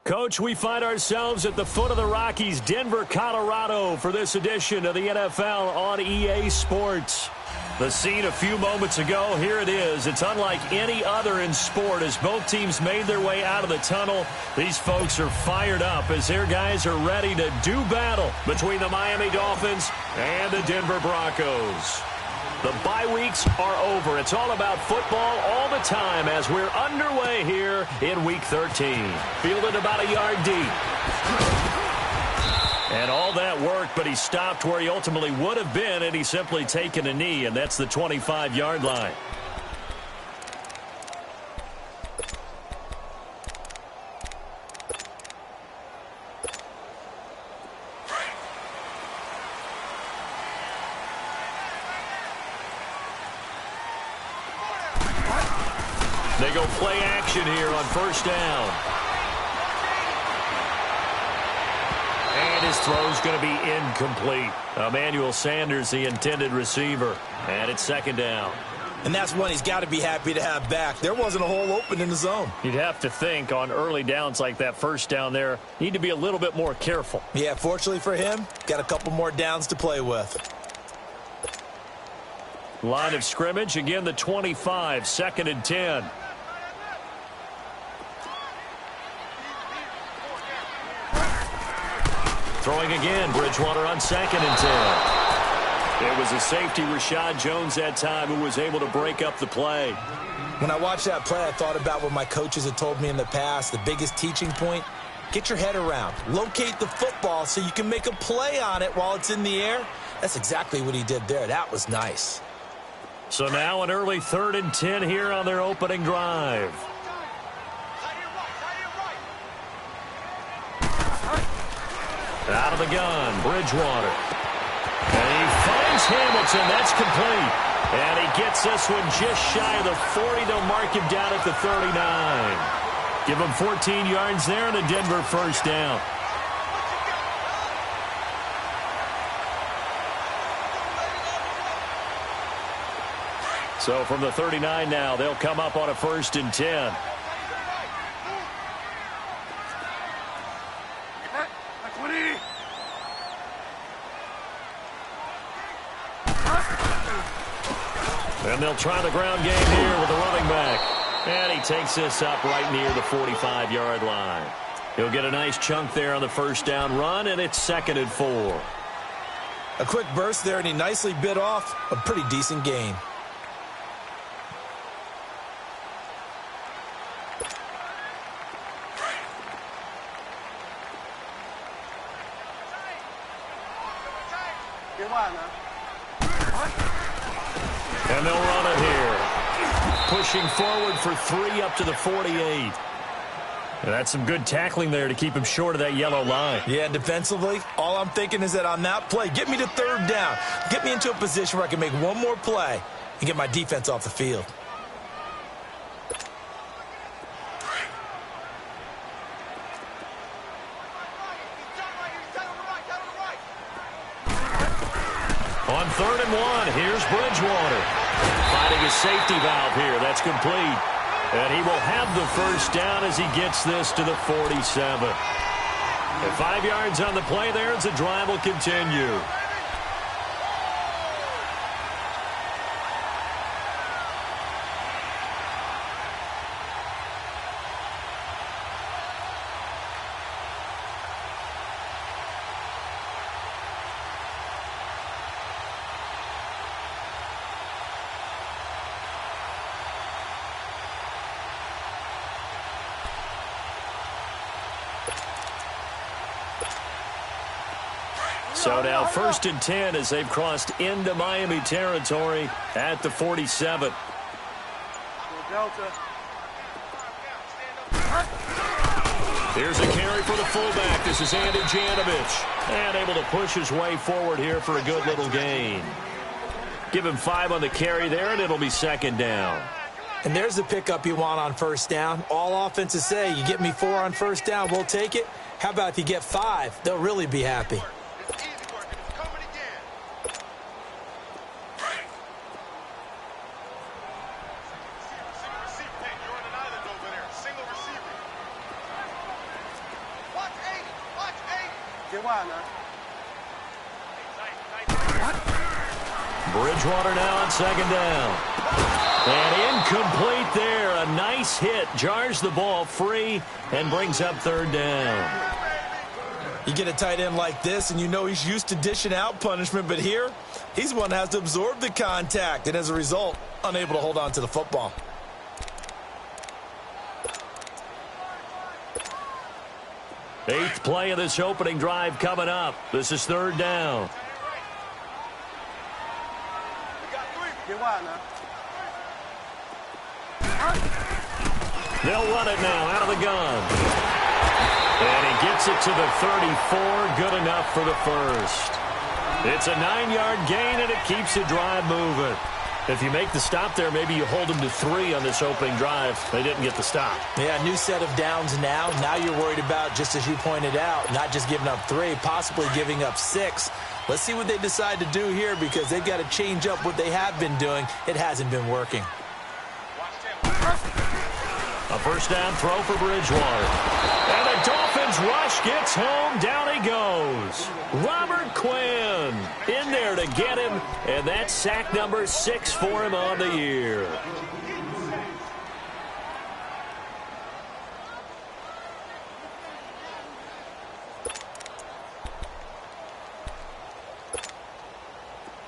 Coach, we find ourselves at the foot of the Rockies, Denver, Colorado, for this edition of the NFL on EA Sports. The scene a few moments ago, here it is. It's unlike any other in sport as both teams made their way out of the tunnel. These folks are fired up as their guys are ready to do battle between the Miami Dolphins and the Denver Broncos. The bye weeks are over. It's all about football all the time as we're underway here in Week 13. Fielded about a yard deep. And all that work, but he stopped where he ultimately would have been, and he's simply taken a knee, and that's the 25-yard line. They go play action here on first down. And his throw's going to be incomplete. Emmanuel Sanders, the intended receiver. And it's second down. And that's one he's got to be happy to have back. There wasn't a hole open in the zone. You'd have to think on early downs like that first down there, need to be a little bit more careful. Yeah, fortunately for him, got a couple more downs to play with. Line of scrimmage, again the 25, 2nd and 10. Throwing again, Bridgewater on 2nd and 10. It was a safety, Rashad Jones, that time, who was able to break up the play. When I watched that play, I thought about what my coaches had told me in the past. The biggest teaching point, get your head around. Locate the football so you can make a play on it while it's in the air. That's exactly what he did there. That was nice. So now an early 3rd and 10 here on their opening drive. Out of the gun, Bridgewater. And he finds Hamilton. That's complete. And he gets this one just shy of the 40. They'll mark him down at the 39. Give him 14 yards there and a Denver first down. So from the 39 now, they'll come up on a 1st and 10. And they'll try the ground game here with the running back. And he takes this up right near the 45-yard line. He'll get a nice chunk there on the first down run, and it's 2nd and 4. A quick burst there, and he nicely bit off a pretty decent gain. And they'll run it here. Pushing forward for 3 up to the 48. And that's some good tackling there to keep him short of that yellow line. Yeah, defensively, all I'm thinking is that on that play, get me to 3rd down. Get me into a position where I can make one more play and get my defense off the field. On 3rd and 1, here's Bridgewater. Finding a safety valve here. That's complete. And he will have the first down as he gets this to the 47. And 5 yards on the play there as the drive will continue. So now 1st and 10 as they've crossed into Miami territory at the 47. Here's a carry for the fullback. This is Andy Janovich. And able to push his way forward here for a good little gain. Give him 5 on the carry there, and it'll be 2nd down. And there's the pickup you want on first down. All offenses say, you get me 4 on first down, we'll take it. How about if you get 5? They'll really be happy. Bridgewater now on second down. And incomplete there. A nice hit. Jars the ball free and brings up third down. You get a tight end like this, and you know he's used to dishing out punishment, but here, he's one that has to absorb the contact, and as a result, unable to hold on to the football. Eighth play of this opening drive coming up. This is third down. They'll run it now out of the gun. And he gets it to the 34. Good enough for the first. It's a 9-yard gain, and it keeps the drive moving. If you make the stop there, maybe you hold them to 3 on this opening drive. They didn't get the stop. Yeah, new set of downs now. Now you're worried about, just as you pointed out, not just giving up 3, possibly giving up 6. Let's see what they decide to do here, because they've got to change up what they have been doing. It hasn't been working. A first down throw for Bridgewater. And the Dolphins rush gets home. Down he goes. Robert Quinn in there to get him. And that's sack number 6 for him on the year.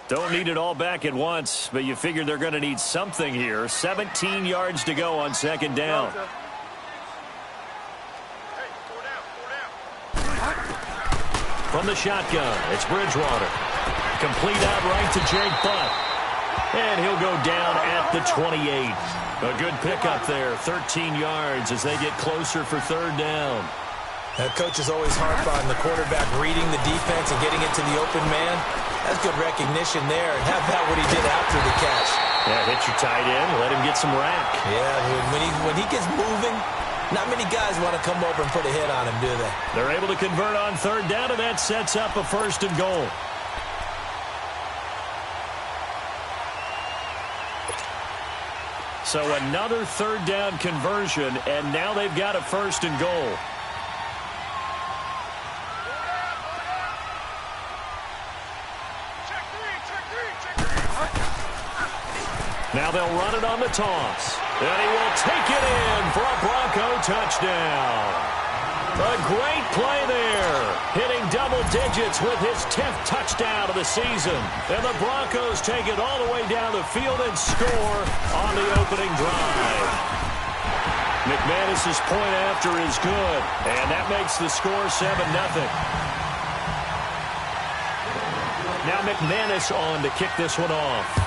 Don't need it all back at once, but you figure they're going to need something here. 17 yards to go on second down. From the shotgun, it's Bridgewater. Complete out right to Jake Butt. And he'll go down at the 28. A good pickup there, 13 yards as they get closer for third down. Coaches always harp on the quarterback reading the defense and getting into the open man. That's good recognition there. And how about what he did after the catch? Yeah, hit your tight end, let him get some rack. Yeah, when he gets moving, not many guys want to come over and put a hit on him, do they? They're able to convert on third down, and that sets up a first and goal. So another third down conversion, and now they've got a first and goal. Now they'll run it on the toss. And he will take it in for a Bronco touchdown. A great play there. Hitting double digits with his 10th touchdown of the season. And the Broncos take it all the way down the field and score on the opening drive. McManus's point after is good. And that makes the score 7-0. Now McManus on to kick this one off.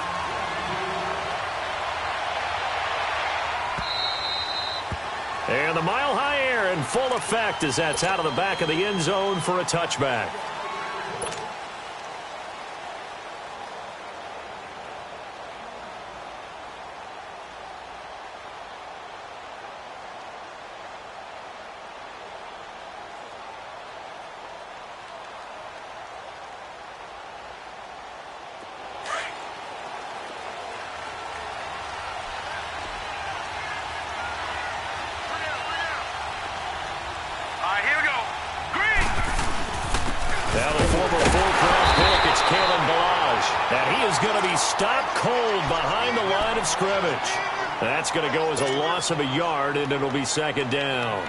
And the mile-high air in full effect as that's out of the back of the end zone for a touchback. Stopped cold behind the line of scrimmage. That's going to go as a loss of a yard, and it'll be second down.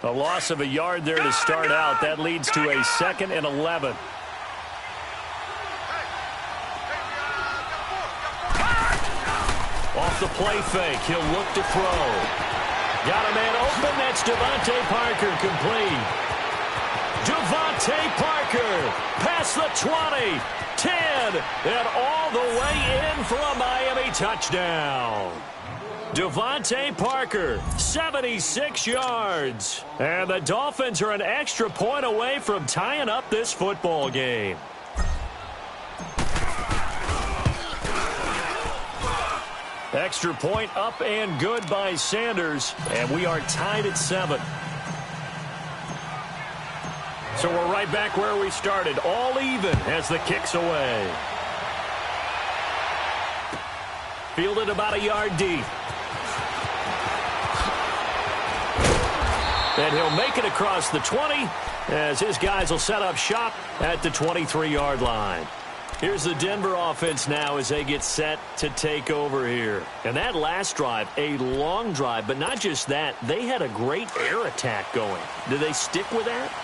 A loss of a yard there to start out. That leads to a 2nd and 11. Off the play fake, he'll look to throw. Got a man open, that's Devontae Parker, complete. Devontae Parker, past the 20, 10, and all the way in for a Miami touchdown. Devontae Parker, 76 yards. And the Dolphins are an extra point away from tying up this football game. Extra point up and good by Sanders, and we are tied at 7. So we're right back where we started, all even as the kick's away. Fielded about a yard deep. And he'll make it across the 20 as his guys will set up shop at the 23-yard line. Here's the Denver offense now as they get set to take over here. And that last drive, a long drive, but not just that. They had a great air attack going. Do they stick with that?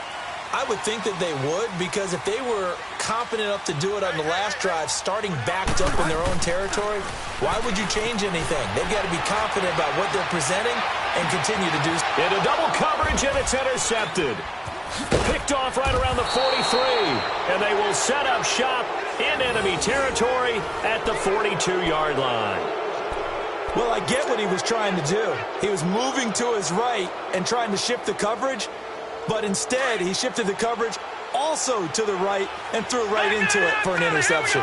I would think that they would, because if they were confident enough to do it on the last drive, starting backed up in their own territory, why would you change anything? They've got to be confident about what they're presenting and continue to do so. Into double coverage, and it's intercepted. Picked off right around the 43, and they will set up shop in enemy territory at the 42-yard line. Well, I get what he was trying to do. He was moving to his right and trying to shift the coverage, but instead he shifted the coverage also to the right and threw right into it for an interception.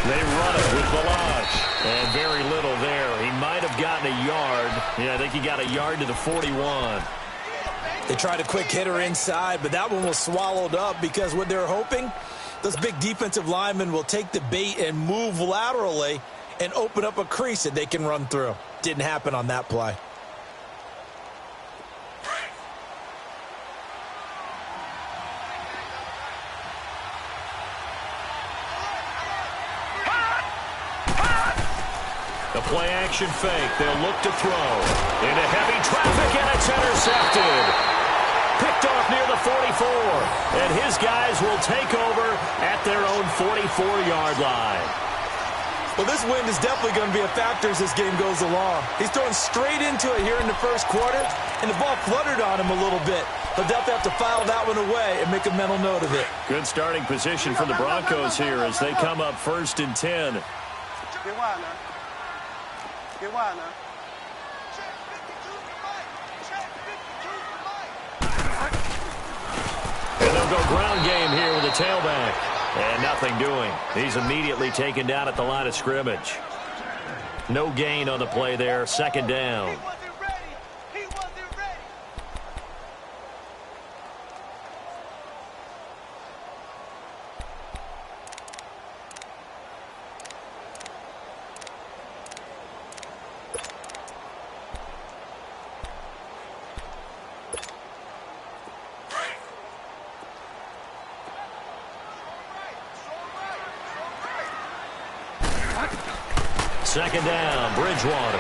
They run it with Balazs. And very little there. He might have gotten a yard. Yeah, I think he got a yard to the 41. They tried a quick hitter inside, but that one was swallowed up because what they're hoping, those big defensive linemen will take the bait and move laterally and open up a crease that they can run through. Didn't happen on that play. The play-action fake. They'll look to throw. Into heavy traffic, and it's intercepted. Picked off near the 44. And his guys will take over at their own 44-yard line. Well, this wind is definitely going to be a factor as this game goes along. He's throwing straight into it here in the first quarter, and the ball fluttered on him a little bit. He'll definitely have to file that one away and make a mental note of it. Good starting position for the Broncos here as they come up 1st and 10. And they'll go ground game here with the tailback. And nothing doing. He's immediately taken down at the line of scrimmage. No gain on the play there. 2nd down. Second down, Bridgewater.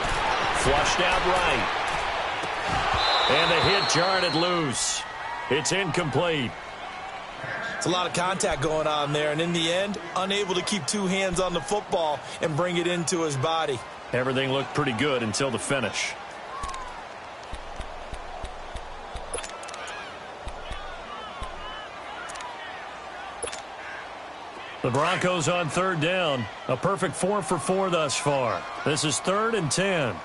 Flushed out right. And the hit jarred it loose. It's incomplete. It's a lot of contact going on there, and in the end, unable to keep two hands on the football and bring it into his body. Everything looked pretty good until the finish. The Broncos on 3rd down. A perfect 4 for 4 thus far. This is 3rd and 10.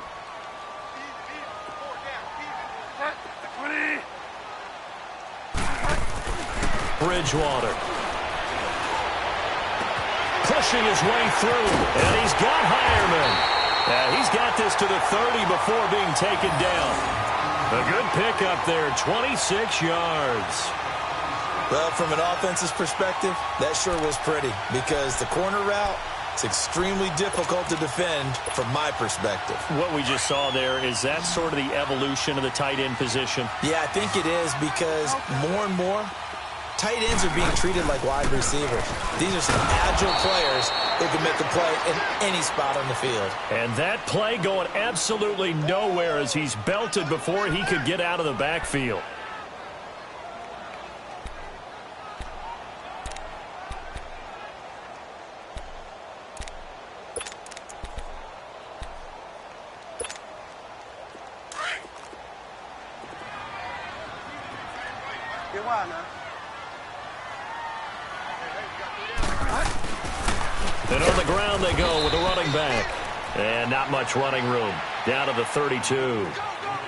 Bridgewater. Pushing his way through. And he's got Hireman. He's got this to the 30 before being taken down. A good pickup there. 26 yards. Well, from an offense's perspective, that sure was pretty because the corner route, it's extremely difficult to defend from my perspective. What we just saw there, is that sort of the evolution of the tight end position? Yeah, I think it is because more and more, tight ends are being treated like wide receivers. These are some agile players who can make a play in any spot on the field. And that play going absolutely nowhere as he's belted before he could get out of the backfield. And on the ground they go with the running back. And not much running room. Down to the 32.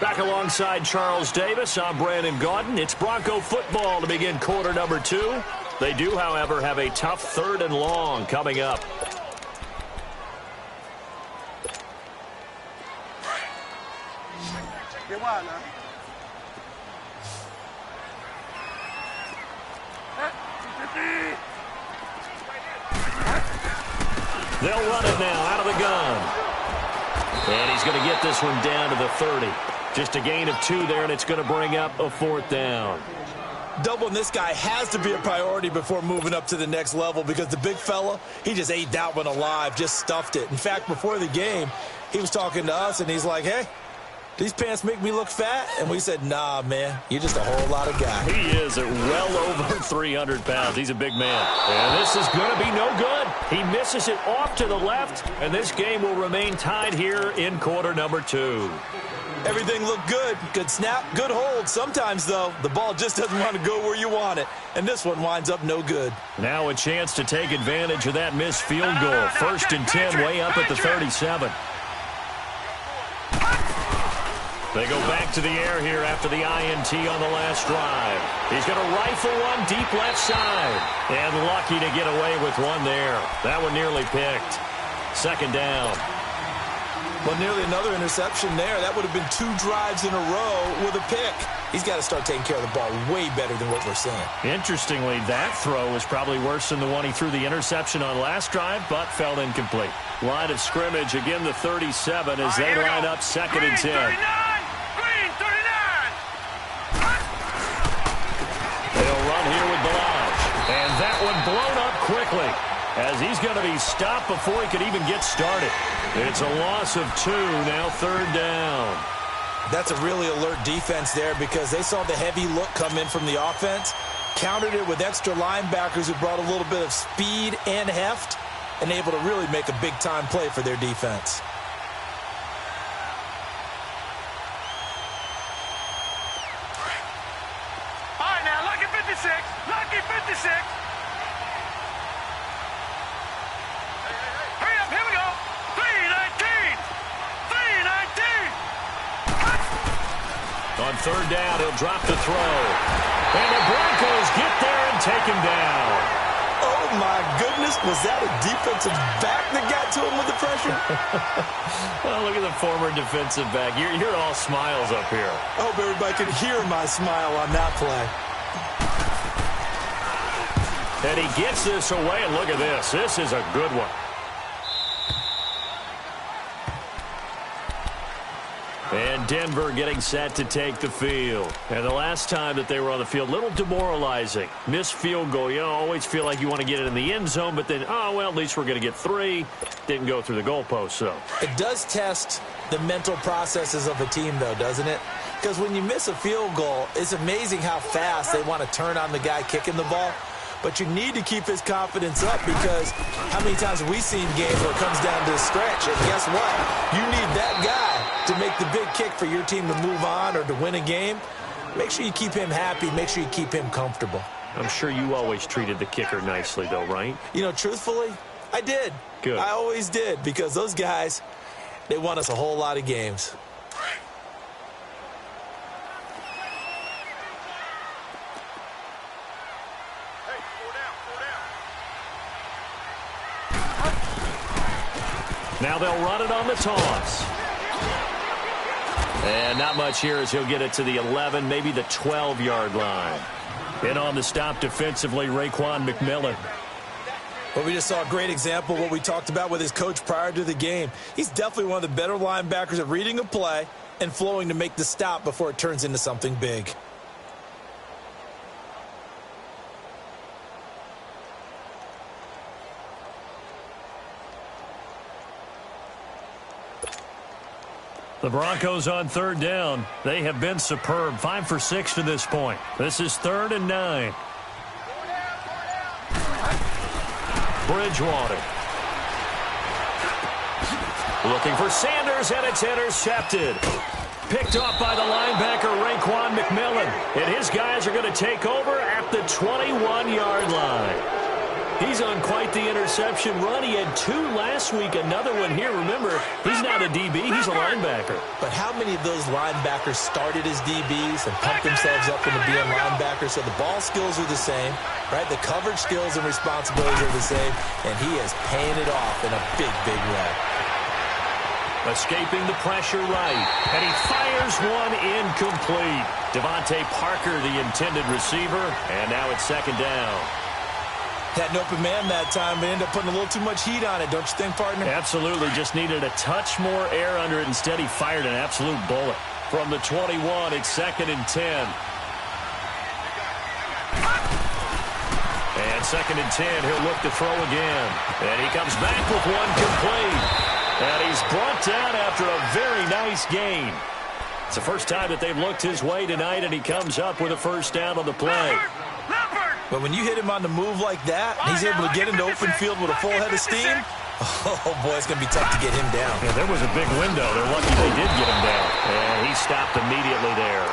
Back alongside Charles Davis, I'm Brandon Gaudin. It's Bronco football to begin quarter number 2. They do, however, have a tough 3rd and long coming up. They'll run it now out of the gun. And he's going to get this one down to the 30. Just a gain of 2 there, and it's going to bring up a 4th down. Doubling this guy has to be a priority before moving up to the next level because the big fella, he just ate that one alive, just stuffed it. In fact, before the game, he was talking to us, and he's like, hey, these pants make me look fat? And we said, nah, man, you're just a whole lot of guy. He is at well over 300 pounds. He's a big man. And this is going to be no good. He misses it off to the left, and this game will remain tied here in quarter number 2. Everything looked good. Good snap, good hold. Sometimes, though, the ball just doesn't want to go where you want it. And this one winds up no good. Now a chance to take advantage of that missed field goal. 1st and 10, way up at the 37. They go back to the air here after the INT on the last drive. He's going to rifle one deep left side. And lucky to get away with one there. That one nearly picked. 2nd down. Well, nearly another interception there. That would have been 2 drives in a row with a pick. He's got to start taking care of the ball way better than what we're seeing. Interestingly, that throw was probably worse than the one he threw the interception on last drive, but fell incomplete. Line of scrimmage, again the 37 as they line up 2nd and 10. They'll run here with Balaj. And that one blown up quickly as he's going to be stopped before he could even get started. It's a loss of 2, now 3rd down. That's a really alert defense there because they saw the heavy look come in from the offense, countered it with extra linebackers who brought a little bit of speed and heft, and able to really make a big-time play for their defense. All right, now, lucky 56. Lucky 56. Hurry up, here we go. 319. 319. On 3rd down, he'll drop the throw. And the Broncos get there and take him down. Oh, my goodness. Was that a defensive back that got to him with the pressure? Well, look at the former defensive back. You're all smiles up here. I hope everybody could hear my smile on that play. And he gets this away, and look at this. This is a good one. And Denver getting set to take the field. And the last time that they were on the field, a little demoralizing. Missed field goal. You always feel like you want to get it in the end zone, but then, oh, well, at least we're going to get 3. Didn't go through the goalpost, so. It does test the mental processes of a team, though, doesn't it? Because when you miss a field goal, it's amazing how fast they want to turn on the guy kicking the ball. But you need to keep his confidence up because how many times have we seen games where it comes down to a stretch? And guess what? You need that guy to make the big kick for your team to move on or to win a game. Make sure you keep him happy. Make sure you keep him comfortable. I'm sure you always treated the kicker nicely, though, right? You know, truthfully, I did. Good. I always did because those guys, they won us a whole lot of games. Now they'll run it on the toss. And not much here as he'll get it to the 11, maybe the 12-yard line. And on the stop defensively, Raekwon McMillan. Well, we just saw a great example of what we talked about with his coach prior to the game. He's definitely one of the better linebackers at reading a play and flowing to make the stop before it turns into something big. The Broncos on 3rd down. They have been superb. 5 for 6 to this point. This is 3rd and 9. Bridgewater. Looking for Sanders, and it's intercepted. Picked off by the linebacker, Raekwon McMillan. And his guys are going to take over at the 21-yard line. He's on quite the interception run. He had 2 last week, another one here. Remember, he's not a DB, he's a linebacker. But how many of those linebackers started as DBs and pumped themselves up into being linebackers? So the ball skills are the same, right? The coverage skills and responsibilities are the same, and he is paying it off in a big, big way. Escaping the pressure right. And he fires one incomplete. Devontae Parker, the intended receiver. And now it's second down. Had an open man that time, but ended up putting a little too much heat on it, don't you think, partner? Absolutely. Just needed a touch more air under it. Instead, he fired an absolute bullet. From the 21, it's second and 10. And second and 10, he'll look to throw again. And he comes back with one complete. And he's brought down after a very nice gain. It's the first time that they've looked his way tonight, and he comes up with a first down on the play. But when you hit him on the move like that, he's able to get into open field with a full head of steam. Oh, boy, it's going to be tough to get him down. Yeah, there was a big window. They're lucky they did get him down. And he stopped immediately there.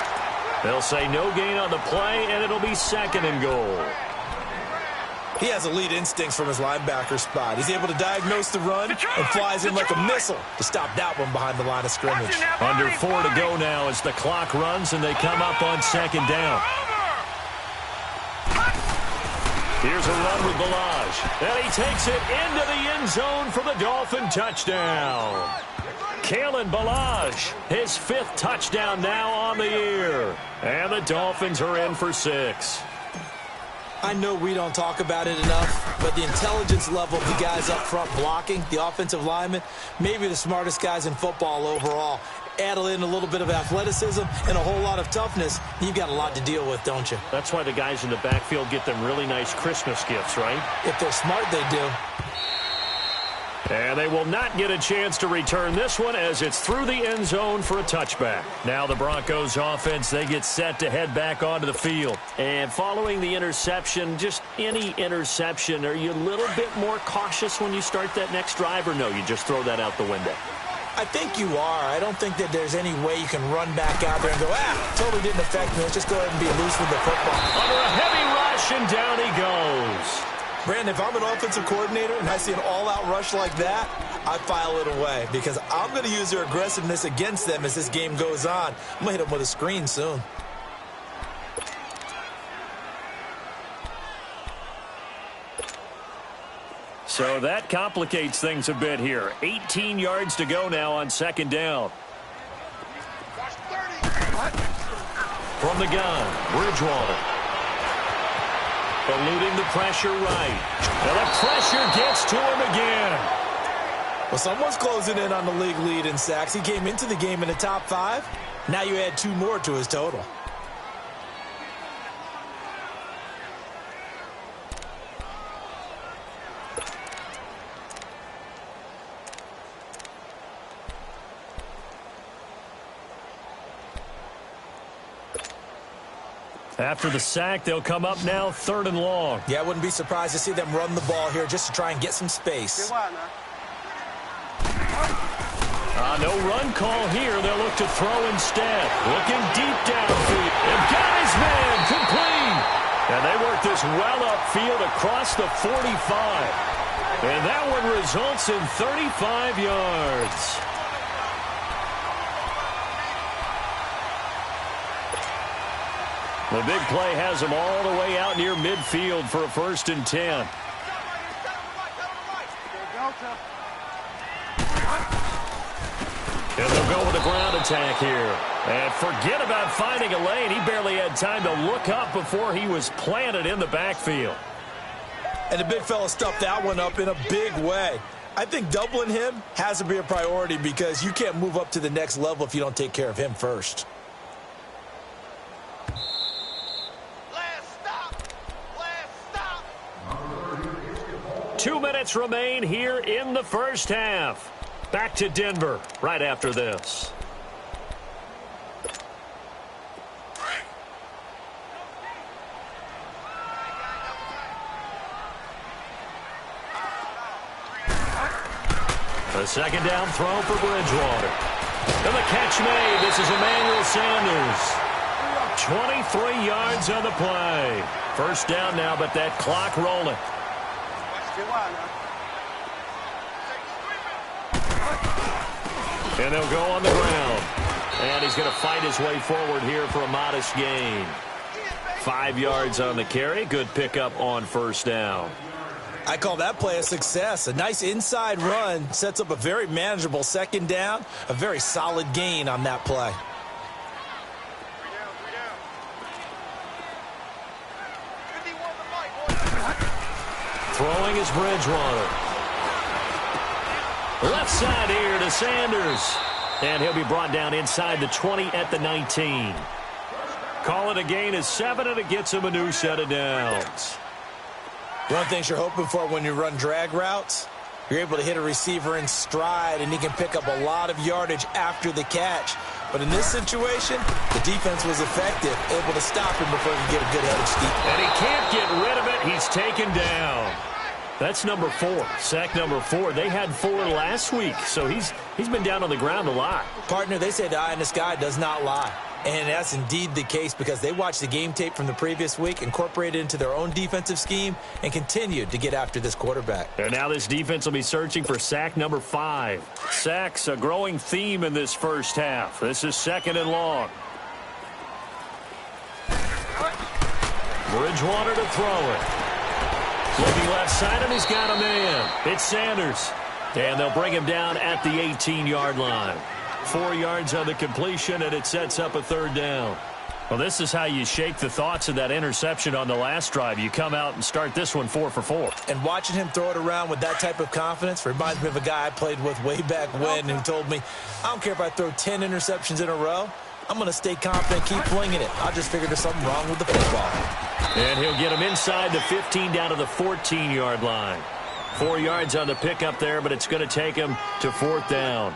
They'll say no gain on the play, and it'll be second and goal. He has elite instincts from his linebacker spot. He's able to diagnose the run and flies in like a missile to stop that one behind the line of scrimmage. Under 4 to go now as the clock runs, and they come up on second down. Here's a run with Ballage. And he takes it into the end zone for the Dolphin touchdown. Kalen Ballage, his 5th touchdown now on the year. And the Dolphins are in for 6. I know we don't talk about it enough, but the intelligence level of the guys up front blocking, the offensive linemen, maybe the smartest guys in football overall. Add in a little bit of athleticism and a whole lot of toughness, you've got a lot to deal with, don't you? That's why the guys in the backfield get them really nice Christmas gifts, right? If they're smart, they do. And they will not get a chance to return this one as it's through the end zone for a touchback. Now the Broncos offense, they get set to head back onto the field. And following the interception, just any interception, are you a little bit more cautious when you start that next drive, or no, you just throw that out the window? I think you are. I don't think that there's any way you can run back out there and go, totally didn't affect me. Let's just go ahead and be loose with the football. Under a heavy rush, and down he goes. Brandon, if I'm an offensive coordinator and I see an all-out rush like that, I file it away because I'm going to use their aggressiveness against them as this game goes on. I'm going to hit them with a screen soon. So that complicates things a bit here. 18 yards to go now on second down. From the gun, Bridgewater. Eluding the pressure right. And the pressure gets to him again. Well, someone's closing in on the league lead in sacks. He came into the game in the top 5. Now you add 2 more to his total. After the sack, they'll come up now 3rd and long. Yeah, I wouldn't be surprised to see them run the ball here just to try and get some space. No run call here. They'll look to throw instead. Looking deep downfield. And got his man complete. And they work this well upfield across the 45. And that one results in 35 yards. The big play has them all the way out near midfield for a 1st and 10. And they'll go with a ground attack here. And forget about finding a lane. He barely had time to look up before he was planted in the backfield. And the big fella stuffed that one up in a big way. I think doubling him has to be a priority because you can't move up to the next level if you don't take care of him first. 2 minutes remain here in the first half. Back to Denver right after this. A second down throw for Bridgewater. And the catch made. This is Emmanuel Sanders. 23 yards on the play. First down now, but that clock rolling. And they'll go on the ground. And he's going to fight his way forward here for a modest gain. 5 yards on the carry. Good pickup on first down. I call that play a success. A nice inside run sets up a very manageable second down, a very solid gain on that play. Throwing is Bridgewater. Left side here to Sanders. And he'll be brought down inside the 20 at the 19. Call it a gain of 7, and it gets him a new set of downs. One of the things you're hoping for when you run drag routes, you're able to hit a receiver in stride, and he can pick up a lot of yardage after the catch. But in this situation, the defense was effective, able to stop him before he could get a good head of steam. And he can't get rid of it. He's taken down. That's number 4, sack number 4. They had 4 last week, so he's been down on the ground a lot. Partner, they say the eye in the sky does not lie. And that's indeed the case because they watched the game tape from the previous week, incorporated it into their own defensive scheme, and continued to get after this quarterback. And now this defense will be searching for sack number 5. Sacks, a growing theme in this first half. This is 2nd and long. Bridgewater to throw it. Looking left side, and he's got a man. It's Sanders. And they'll bring him down at the 18-yard line. 4 yards on the completion, and it sets up a 3rd down. Well, this is how you shake the thoughts of that interception on the last drive. You come out and start this one 4 for 4. And watching him throw it around with that type of confidence reminds me of a guy I played with way back when who told me, I don't care if I throw 10 interceptions in a row. I'm going to stay confident, keep flinging it. I just figured there's something wrong with the football. And he'll get him inside the 15 down to the 14-yard line. 4 yards on the pickup there, but it's going to take him to 4th down.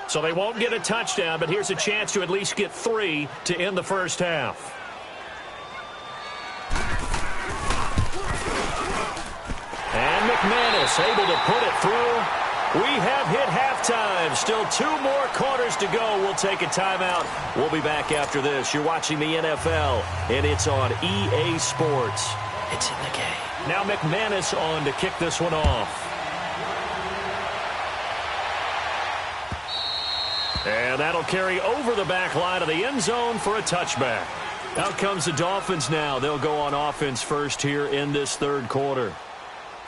So they won't get a touchdown, but here's a chance to at least get 3 to end the first half. And McManus able to put it through. We have hit halftime. Still 2 more quarters to go. We'll take a timeout. We'll be back after this. You're watching the NFL, and it's on EA Sports. It's in the game. Now McManus on to kick this one off. And that'll carry over the back line of the end zone for a touchback. Out comes the Dolphins now. They'll go on offense first here in this 3rd quarter.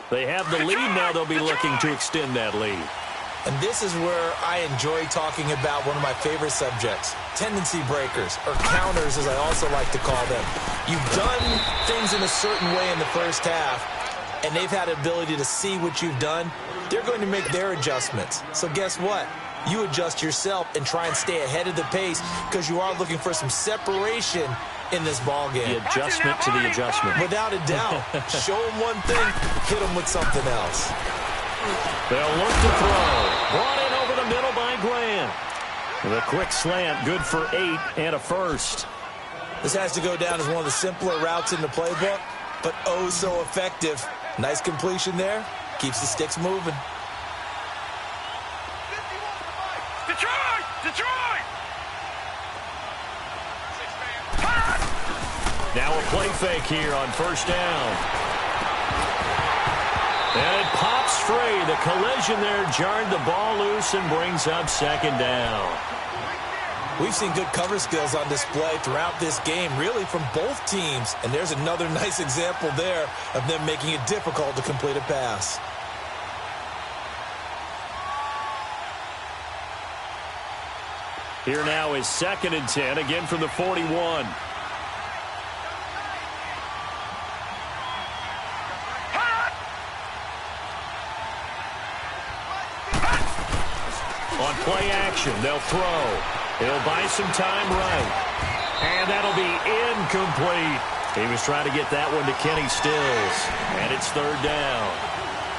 They have the lead now. They'll be looking to extend that lead. And this is where I enjoy talking about one of my favorite subjects, tendency breakers, or counters as I also like to call them. You've done things in a certain way in the first half, and they've had the ability to see what you've done. They're going to make their adjustments. So guess what? You adjust yourself and try and stay ahead of the pace because you are looking for some separation in this ball game. The adjustment to the adjustment. Without a doubt. Show them one thing, hit them with something else. They'll look to throw. Brought in over the middle by Grant. The quick slant, good for 8 and a first. This has to go down as one of the simpler routes in the playbook, but oh so effective. Nice completion there. Keeps the sticks moving. Detroit! Detroit! Now a play fake here on first down. And it pops free. The collision there jarred the ball loose and brings up 2nd down. We've seen good cover skills on display throughout this game, really from both teams. And there's another nice example there of them making it difficult to complete a pass. Here now is 2nd and 10, again from the 41. On play action, they'll throw. He'll buy some time right. And that'll be incomplete. He was trying to get that one to Kenny Stills. And it's 3rd down.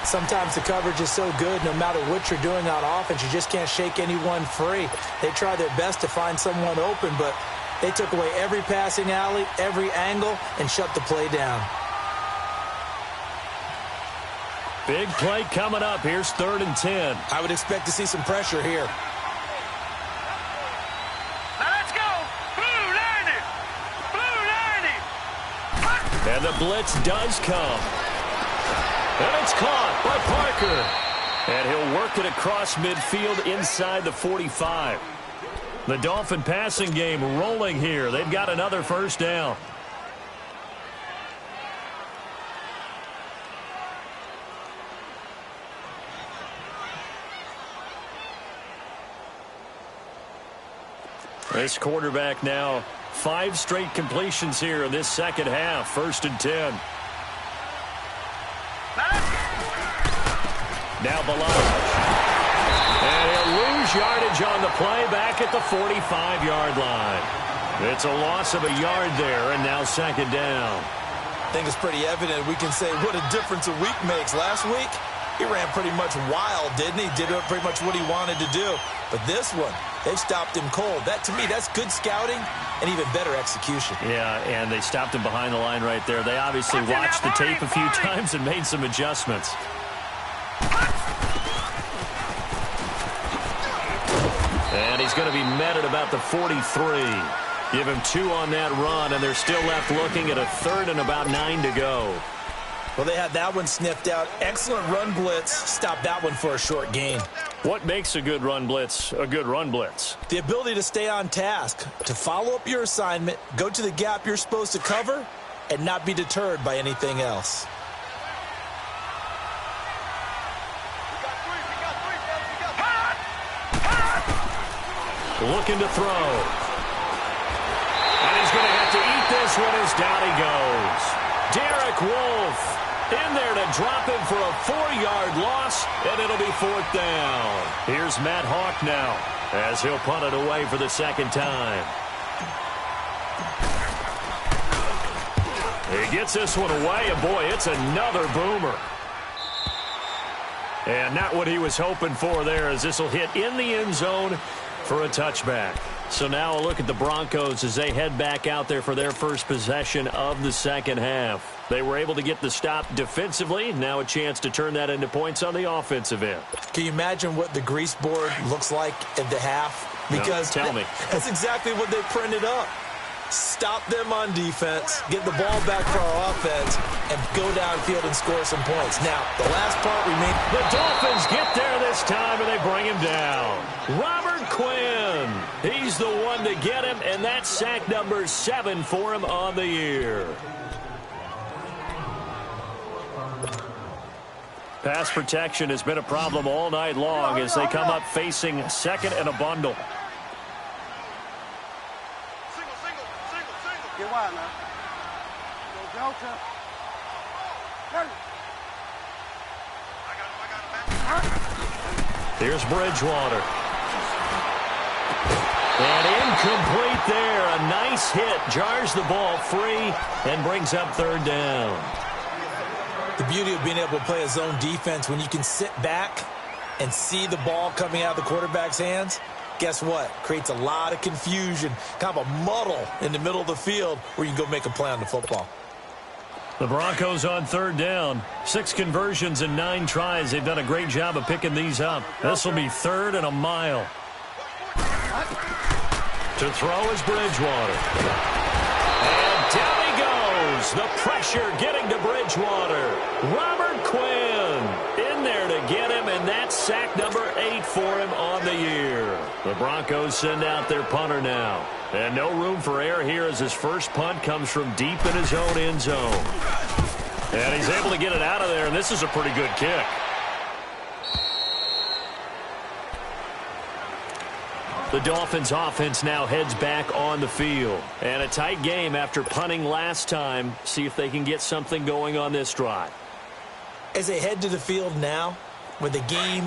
Sometimes the coverage is so good, no matter what you're doing on offense, you just can't shake anyone free. They try their best to find someone open, but they took away every passing alley, every angle, and shut the play down. Big play coming up. Here's 3rd and 10. I would expect to see some pressure here. Now let's go! Blue 90! Blue 90! And the blitz does come. And it's caught by Parker. And he'll work it across midfield inside the 45. The Dolphin passing game rolling here. They've got another first down. This quarterback now 5 straight completions here in this second half. 1st and 10. Now Balazs. And he'll lose yardage on the play back at the 45-yard line. It's a loss of a yard there, and now 2nd down. I think it's pretty evident. We can say what a difference a week makes. Last week, he ran pretty much wild, didn't he? Did pretty much what he wanted to do. But this one, they've stopped him cold. That, to me, that's good scouting and even better execution. Yeah, and they stopped him behind the line right there. They obviously watched the tape a few times and made some adjustments. And he's going to be met at about the 43. Give him 2 on that run, and they're still left looking at a 3rd and about 9 to go. Well, they had that one sniffed out. Excellent run blitz. Stopped that one for a short gain. What makes a good run blitz a good run blitz? The ability to stay on task, to follow up your assignment, go to the gap you're supposed to cover, and not be deterred by anything else. Looking to throw. And he's going to have to eat this one as down he goes. Derek Wolfe in there to drop him for a 4-yard loss, and it'll be 4th down. Here's Matt Hawk now as he'll punt it away for the 2nd time. He gets this one away, and boy, it's another boomer. And not what he was hoping for there, as this will hit in the end zone for a touchback. So now a look at the Broncos as they head back out there for their first possession of the second half. They were able to get the stop defensively. Now a chance to turn that into points on the offensive end. Can you imagine what the grease board looks like at the half? Because no, tell me. That's exactly what they printed up. Stop them on defense, get the ball back for our offense, and go downfield and score some points. Now, the last part remains. The Dolphins get there this time, and they bring him down. Robert Quinn, he's the one to get him, and that's sack number 7 for him on the year. Pass protection has been a problem all night long as they come up facing 2nd and a bundle. Get wide now. Go Delta. Here's Bridgewater. And incomplete there. A nice hit. Jars the ball free and brings up 3rd down. The beauty of being able to play a zone defense when you can sit back and see the ball coming out of the quarterback's hands. Guess what? Creates a lot of confusion, kind of a muddle in the middle of the field where you can go make a play on the football. The Broncos on 3rd down. 6 conversions and 9 tries. They've done a great job of picking these up. This will be 3rd and a mile. To throw is Bridgewater. And down he goes. The pressure getting to Bridgewater. Robert Quinn in there to get him, and that's sack number 8 for him on the year. The Broncos send out their punter now. And no room for error here as his first punt comes from deep in his own end zone. And he's able to get it out of there, and this is a pretty good kick. The Dolphins offense now heads back on the field. And a tight game after punting last time. See if they can get something going on this drive. As they head to the field now, with the game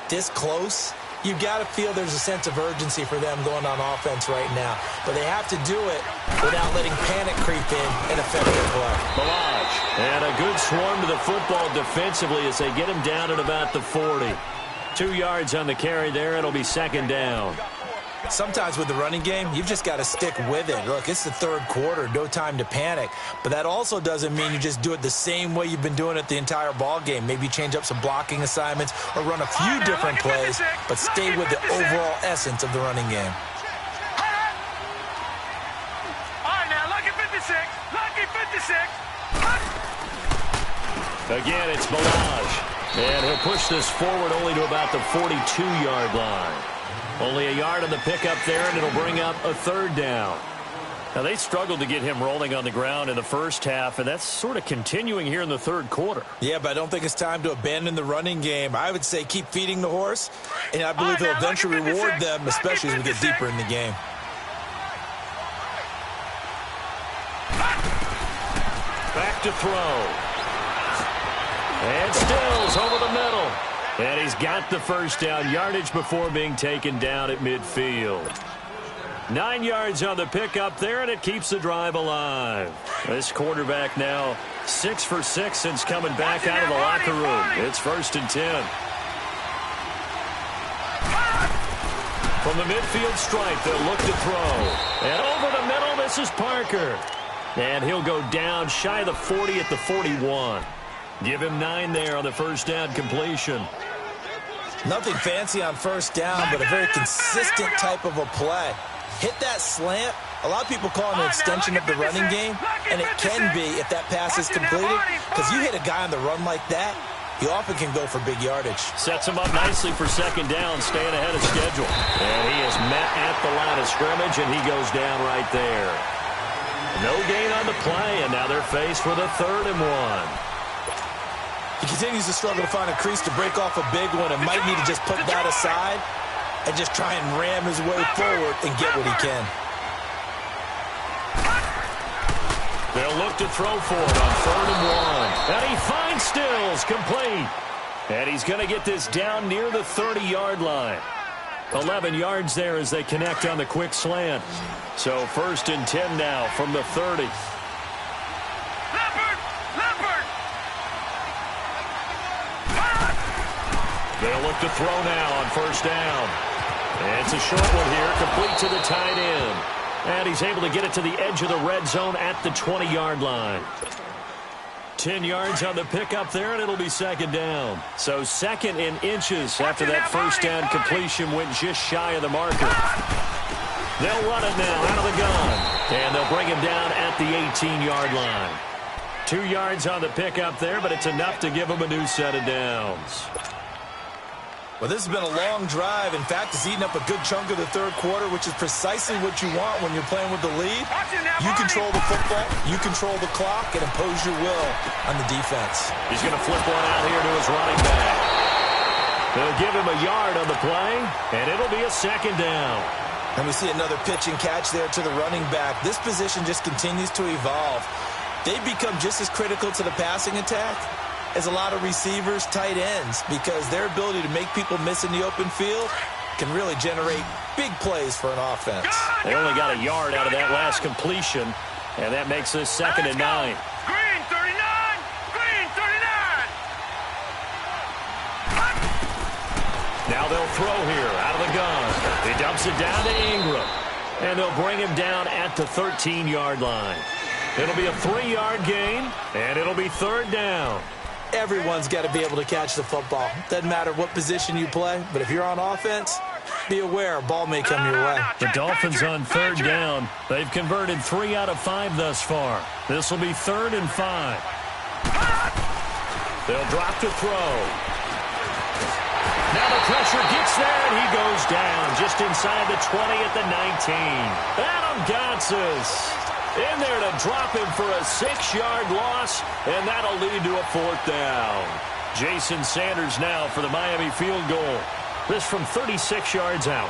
this close, you've got to feel there's a sense of urgency for them going on offense right now. But they have to do it without letting panic creep in and affect their play. Balazs. And a good swarm to the football defensively as they get him down at about the 40. 2 yards on the carry there. It'll be 2nd down. Sometimes with the running game, you've just got to stick with it. Look, it's the 3rd quarter, no time to panic. But that also doesn't mean you just do it the same way you've been doing it the entire ball game. Maybe change up some blocking assignments or run a few different plays, but stay with the overall essence of the running game. All right, now, lucky 56. Lucky 56. Again, it's Balazs. And he'll push this forward only to about the 42-yard line. Only a yard on the pickup there, and it'll bring up a 3rd down. Now, they struggled to get him rolling on the ground in the first half, and that's sort of continuing here in the 3rd quarter. Yeah, but I don't think it's time to abandon the running game. I would say keep feeding the horse, and I believe he'll eventually reward them, especially as we get deeper in the game. Back to throw. And Stills over the middle. And he's got the first down, yardage before being taken down at midfield. 9 yards on the pickup there, and it keeps the drive alive. This quarterback now 6 for 6 since coming back out of the locker room. It's 1st and 10. From the midfield stripe, they'll look to throw. And over the middle, this is Parker. And he'll go down shy of the 40 at the 41. Give him 9 there on the first down completion. Nothing fancy on first down, but a very consistent type of a play. Hit that slant. A lot of people call it an extension of the running game, and it can be if that pass is completed, because you hit a guy on the run like that, he often can go for big yardage. Sets him up nicely for second down, staying ahead of schedule. And he is met at the line of scrimmage, and he goes down right there. No gain on the play, and now they're faced with a 3rd and 1. He continues to struggle to find a crease to break off a big one and might need to just put that aside and just try and ram his way forward and get what he can. They'll look to throw for it on 3rd and 1. And he finds Stills, complete. And he's going to get this down near the 30-yard line. 11 yards there as they connect on the quick slant. So 1st and 10 now from the 30. They'll look to throw now on first down. And it's a short one here, complete to the tight end. And he's able to get it to the edge of the red zone at the 20-yard line. 10 yards on the pickup there, and it'll be second down. So 2nd in inches after that first down completion went just shy of the marker. They'll run it now out of the gun. And they'll bring him down at the 18-yard line. 2 yards on the pickup there, but it's enough to give him a new set of downs. Well, this has been a long drive. In fact, it's eaten up a good chunk of the 3rd quarter, which is precisely what you want when you're playing with the lead. You control the football, you control the clock, and impose your will on the defense. He's going to flip one out here to his running back. They'll give him a yard on the play, and it'll be a 2nd down. And we see another pitch and catch there to the running back. This position just continues to evolve. They've become just as critical to the passing attack as a lot of receivers, tight ends, because their ability to make people miss in the open field can really generate big plays for an offense. They only got a yard out of that last completion, and that makes this 2nd and 9. Green 39! Green 39! Now they'll throw here out of the gun. He dumps it down to Ingram, and they'll bring him down at the 13-yard line. It'll be a 3-yard gain, and it'll be 3rd down. Everyone's got to be able to catch the football. Doesn't matter what position you play, but if you're on offense, be aware a ball may come your way. The Dolphins on 3rd down. They've converted 3 out of 5 thus far. This will be 3rd and 5. They'll drop to throw. Now the pressure gets there, and he goes down just inside the 20 at the 19. Adam Gotsis in there to drop him for a 6-yard loss, and that'll lead to a 4th down. Jason Sanders now for the Miami field goal. This from 36 yards out.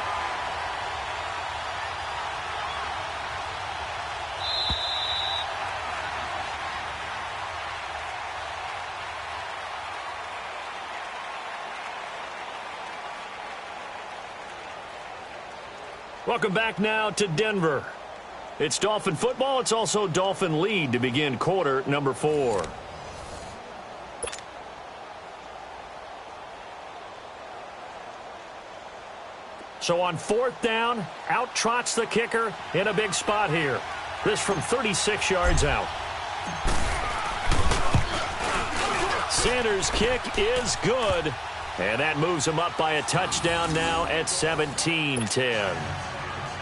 Welcome back now to Denver. It's Dolphin football. It's also Dolphin lead to begin quarter number 4. So on 4th down, out trots the kicker in a big spot here. This from 36 yards out. Sanders' kick is good, and that moves him up by a touchdown now at 17-10.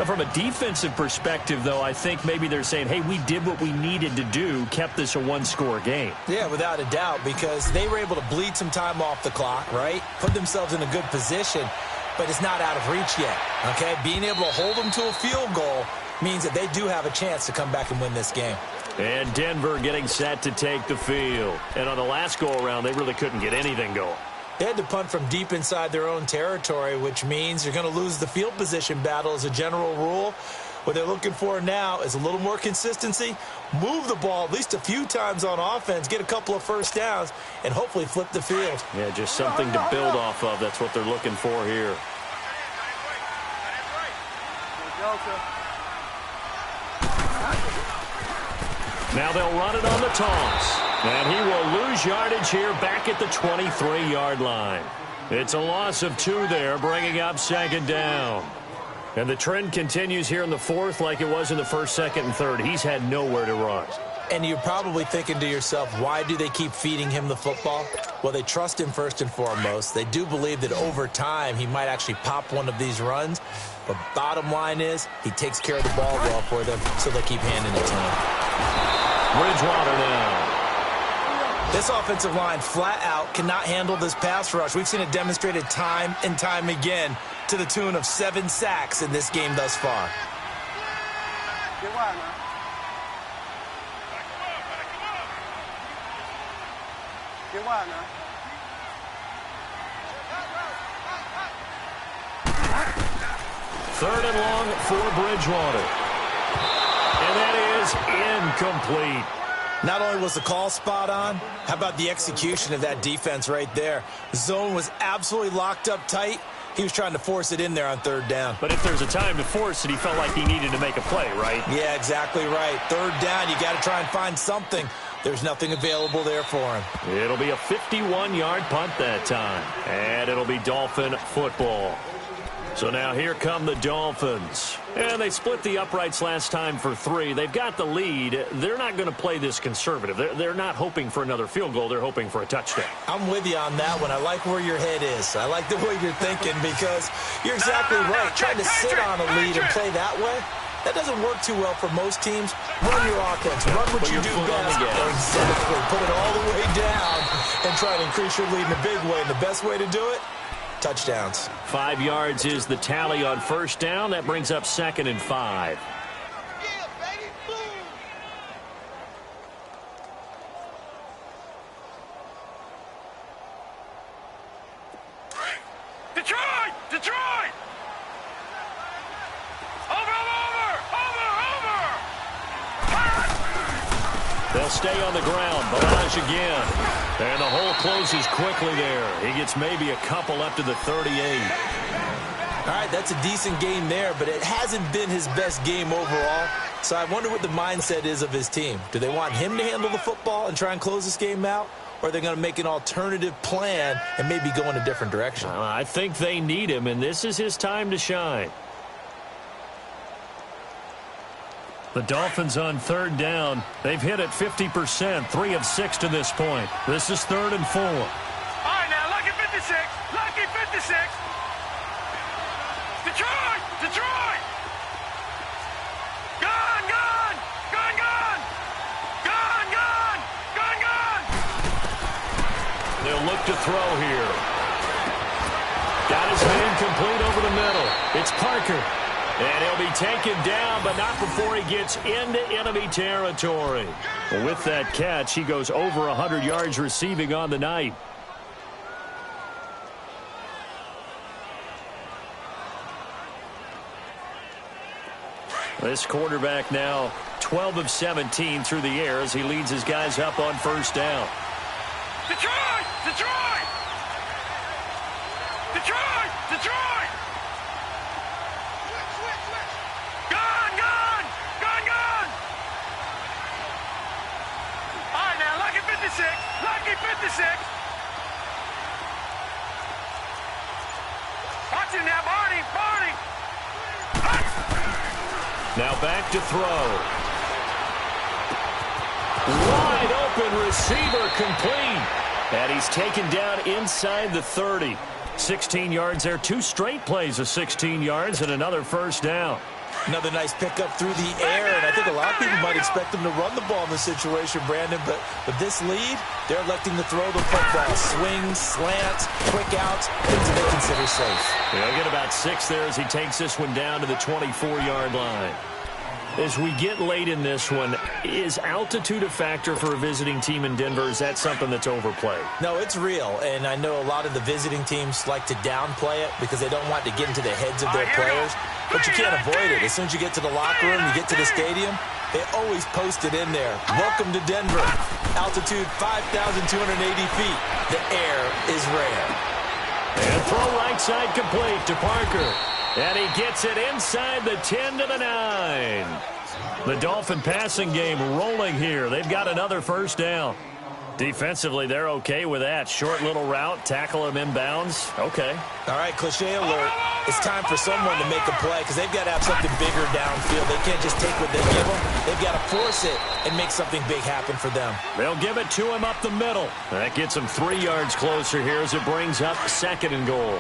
From a defensive perspective, though, I think maybe they're saying, hey, we did what we needed to do, kept this a 1-score game. Yeah, without a doubt, because they were able to bleed some time off the clock, right? Put themselves in a good position, but it's not out of reach yet, okay? Being able to hold them to a field goal means that they do have a chance to come back and win this game. And Denver getting set to take the field. And on the last go-around, they really couldn't get anything going. They had to punt from deep inside their own territory, which means you're going to lose the field position battle as a general rule. What they're looking for now is a little more consistency, move the ball at least a few times on offense, get a couple of first downs, and hopefully flip the field. Yeah, just something to build off of. That's what they're looking for here. Now they'll run it on the toss. And he will lose yardage here back at the 23-yard line. It's a loss of 2 there, bringing up second down. And the trend continues here in the fourth like it was in the first, second, and third. He's had nowhere to run. And you're probably thinking to yourself, why do they keep feeding him the football? Well, they trust him first and foremost. They do believe that over time he might actually pop one of these runs. But bottom line is he takes care of the ball well for them, so they keep handing it to him. Bridgewater now. This offensive line flat out cannot handle this pass rush. We've seen it demonstrated time and time again to the tune of 7 sacks in this game thus far. Third and long for Bridgewater. And that is incomplete. Not only was the call spot on, how about the execution of that defense right there? The zone was absolutely locked up tight. He was trying to force it in there on third down. But if there's a time to force it, he felt like he needed to make a play, right? Yeah, exactly right. Third down, you got to try and find something. There's nothing available there for him. It'll be a 51-yard punt that time. And it'll be Dolphin football. So now here come the Dolphins. And they split the uprights last time for 3. They've got the lead. They're not going to play this conservative. They're not hoping for another field goal. They're hoping for a touchdown. I'm with you on that one. I like where your head is. I like the way you're thinking because you're exactly right. Trying to sit on a lead and play that way, that doesn't work too well for most teams. Run your offense. Run what you do best. Exactly. Put it all the way down and try to increase your lead in a big way. And the best way to do it, touchdowns. 5 yards is the tally on first down. That brings up 2nd and 5. Detroit! Detroit! Over! They'll stay on the ground. Balazs again. And the hole closes quickly there. He gets maybe a couple up to the 38. All right, that's a decent game there, but it hasn't been his best game overall. So I wonder what the mindset is of his team. Do they want him to handle the football and try and close this game out? Or are they going to make an alternative plan and maybe go in a different direction? I think they need him, and this is his time to shine. The Dolphins on third down. They've hit it 50%, 3 of 6 to this point. This is 3rd and 4. All right, now, lucky 56. Lucky 56. Detroit! Detroit! Gone! Gone! Gone! Gone! Gone! Gone! Gone! Gone! They'll look to throw here. Got his man complete over the middle. It's Parker. And he'll be taken down, but not before he gets into enemy territory. With that catch, he goes over 100 yards receiving on the night. This quarterback now 12 of 17 through the air as he leads his guys up on first down. Detroit! Detroit! Detroit! Detroit! Gone! Gone! Gone! Gone! All right, now, lucky 56. Lucky 56. Watch it now, Barney! Barney! Now back to throw. Wide open receiver complete. And he's taken down inside the 30. 16 yards there. 2 straight plays of 16 yards and another first down. Another nice pickup through the air, and I think a lot of people might expect them to run the ball in this situation, Brandon, but with this lead, they're electing to throw the football. Swings, slants, quick outs, things that they consider safe. He'll get about 6 there as he takes this one down to the 24-yard line. As we get late in this one, is altitude a factor for a visiting team in Denver? Is that something that's overplayed? No, it's real, and I know a lot of the visiting teams like to downplay it because they don't want to get into the heads of their players, but you can't avoid it. As soon as you get to the locker room, you get to the stadium, they always post it in there. Welcome to Denver. Altitude 5,280 feet. The air is rare. And throw right side complete to Parker. And he gets it inside the 10 to the 9. The Dolphin passing game rolling here. They've got another first down. Defensively, they're okay with that. Short little route, tackle him inbounds. Okay. All right, cliche alert. It's time for someone to make a play because they've got to have something bigger downfield. They can't just take what they give them. They've got to force it and make something big happen for them. They'll give it to him up the middle. That gets him 3 yards closer here as it brings up 2nd and goal.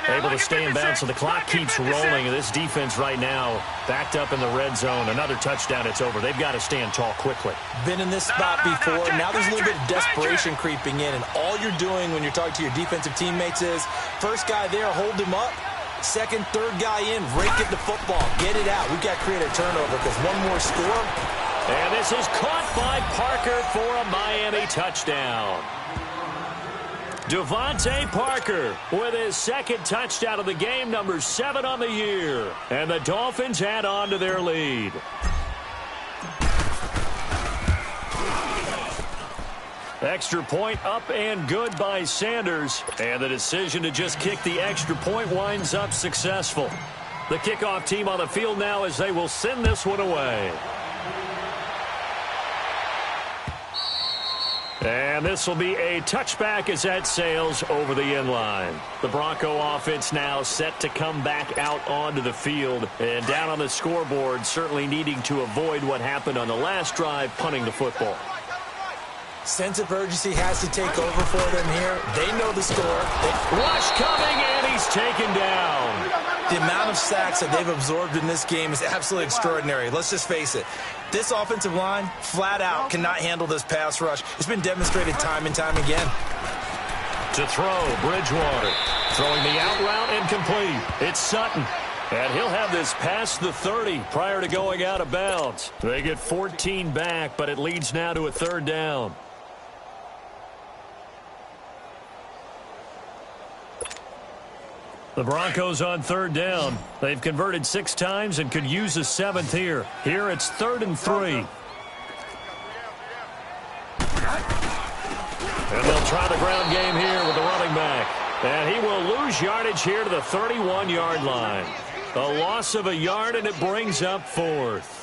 Able to stay in bounds, so the clock keeps rolling. This defense right now backed up in the red zone. Another touchdown, it's over. They've got to stand tall quickly. Been in this spot before. Now there's a little bit of desperation creeping in, and all you're doing when you're talking to your defensive teammates is first guy there, hold him up. Second, third guy in, rake it to football. Get it out. We've got to create a turnover because one more score. And this is caught by Parker for a Miami touchdown. Devontae Parker with his 2nd touchdown of the game, number 7 on the year. And the Dolphins add on to their lead. Extra point up and good by Sanders. And the decision to just kick the extra point winds up successful. The kickoff team on the field now as they will send this one away. And this will be a touchback as that sails over the end line. The Bronco offense now set to come back out onto the field. And down on the scoreboard, certainly needing to avoid what happened on the last drive, punting the football. Sense of urgency has to take over for them here. They know the score. Rush coming, and he's taken down. The amount of sacks that they've absorbed in this game is absolutely extraordinary. Let's just face it. This offensive line, flat out, cannot handle this pass rush. It's been demonstrated time and time again. To throw, Bridgewater. Throwing the out route and complete. It's Sutton. And he'll have this past the 30 prior to going out of bounds. They get 14 back, but it leads now to a 3rd down. The Broncos on 3rd down. They've converted 6 times and could use a 7th here. Here it's 3rd and 3. And they'll try the ground game here with the running back. And he will lose yardage here to the 31-yard line. A loss of a yard, and it brings up 4th.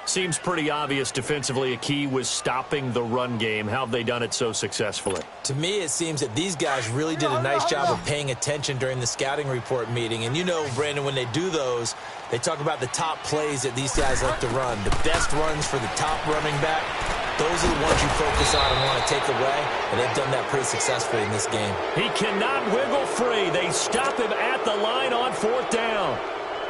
Seems pretty obvious defensively a key was stopping the run game. How have they done it so successfully? To me, it seems that these guys really did a nice job of paying attention during the scouting report meeting. And you know, Brandon, when they do those, they talk about the top plays that these guys like to run. The best runs for the top running back, those are the ones you focus on and want to take away. And they've done that pretty successfully in this game. He cannot wiggle free. They stop him at the line on 4th down.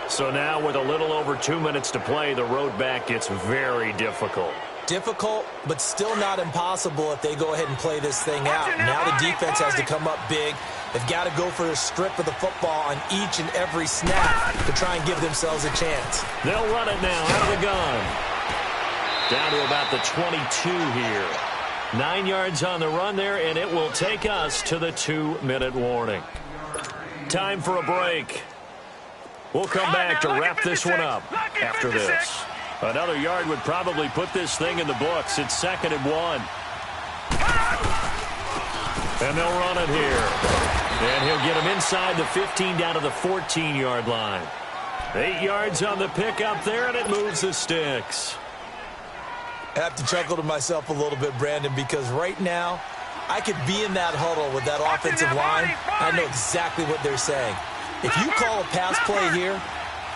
So now with a little over 2 minutes to play, the road back gets very difficult. Difficult, but still not impossible if they go ahead and play this thing out. Now the defense has to come up big. They've got to go for a strip of the football on each and every snap to try and give themselves a chance. They'll run it now out of the gun. Down to about the 22 here. 9 yards on the run there, and it will take us to the 2-minute warning. Time for a break. We'll come back to wrap this one up after this. Another yard would probably put this thing in the books. It's 2nd and 1. And they'll run it here. And he'll get him inside the 15 down to the 14-yard line. 8 yards on the pickup there, and it moves the sticks. I have to chuckle to myself a little bit, Brandon, because right now I could be in that huddle with that offensive line. I know exactly what they're saying. If you call a pass play here,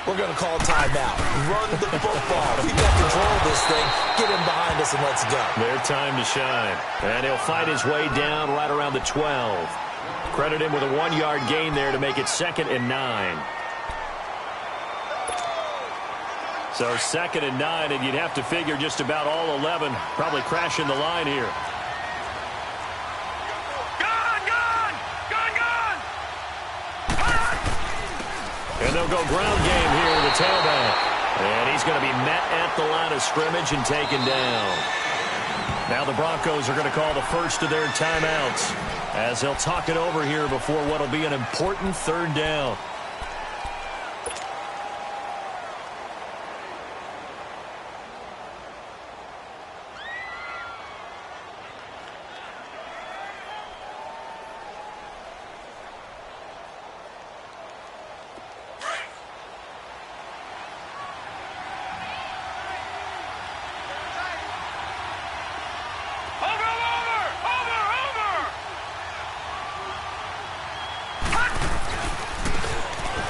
we're going to call a timeout. Run the football. We've got control of this thing. Get him behind us and let's go. Their time to shine. And he'll fight his way down right around the 12. Credit him with a 1-yard gain there to make it 2nd and 9. So 2nd and 9, and you'd have to figure just about all 11 probably crashing the line here. And they'll go ground game here with the tailback. And he's going to be met at the line of scrimmage and taken down. Now the Broncos are going to call the first of their timeouts as they'll talk it over here before what will be an important third down.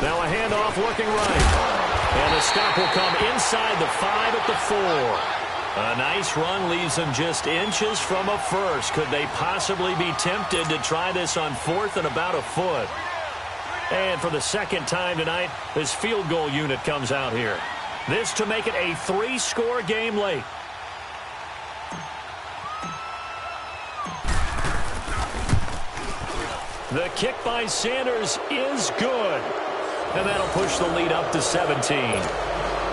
Now a handoff looking right. And the stop will come inside the 5 at the 4. A nice run leaves them just inches from a first. Could they possibly be tempted to try this on 4th and about a foot? And for the second time tonight, this field goal unit comes out here. This to make it a 3-score game late. The kick by Sanders is good. And that'll push the lead up to 17.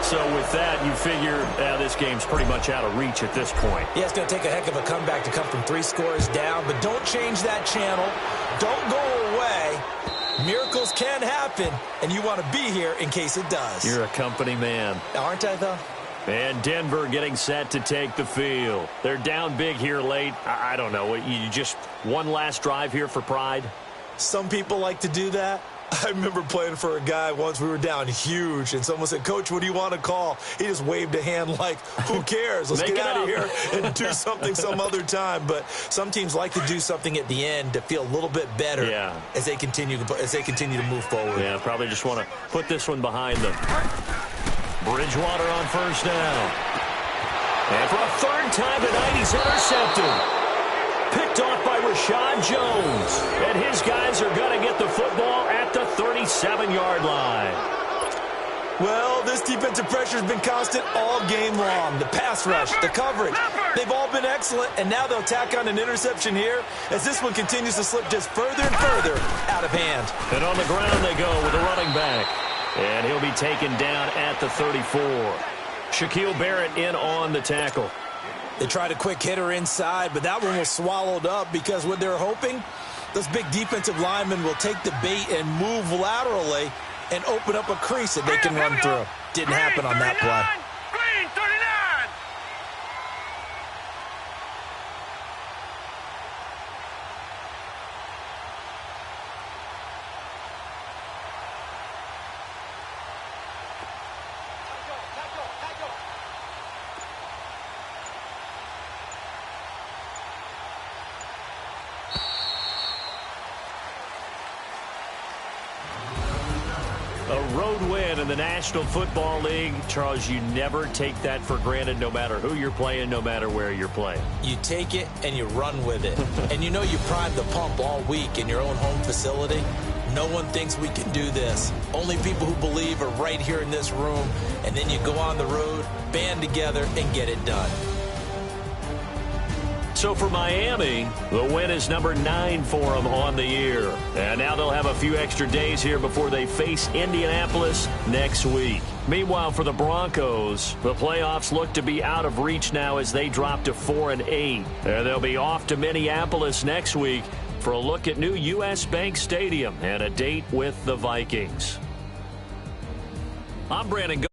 So with that, you figure this game's pretty much out of reach at this point. Yeah, it's going to take a heck of a comeback to come from 3 scores down. But don't change that channel. Don't go away. Miracles can happen, and you want to be here in case it does. You're a company man. Aren't I, though? And Denver getting set to take the field. They're down big here late. I don't know. You just one last drive here for pride? Some people like to do that. I remember playing for a guy once. We were down huge, and someone said, "Coach, what do you want to call?" He just waved a hand like, who cares? Let's get out of here and do something some other time. But some teams like to do something at the end to feel a little bit better as they continue to move forward. Yeah, probably just want to put this one behind them. Bridgewater on first down. And for a third time tonight, he's intercepted. Picked off by Rashad Jones. And his guys are going to get the football at the 37-yard line. Well, this defensive pressure has been constant all game long. The pass rush, the coverage, they've all been excellent, and now they'll tack on an interception here as this one continues to slip just further and further out of hand. And on the ground they go with a running back. And he'll be taken down at the 34. Shaquille Barrett in on the tackle. They tried a quick hitter inside, but that one was swallowed up because what they're hoping, those big defensive linemen will take the bait and move laterally and open up a crease that they can run through. Didn't happen on that play. Green 39. A road win in the National Football League. Charles, you never take that for granted no matter who you're playing, no matter where you're playing. You take it and you run with it. And you know you primed the pump all week in your own home facility. No one thinks we can do this. Only people who believe are right here in this room. And then you go on the road, band together, and get it done. So for Miami, the win is number 9 for them on the year. And now they'll have a few extra days here before they face Indianapolis next week. Meanwhile, for the Broncos, the playoffs look to be out of reach now as they drop to 4-8. And they'll be off to Minneapolis next week for a look at new U.S. Bank Stadium and a date with the Vikings. I'm Brandon.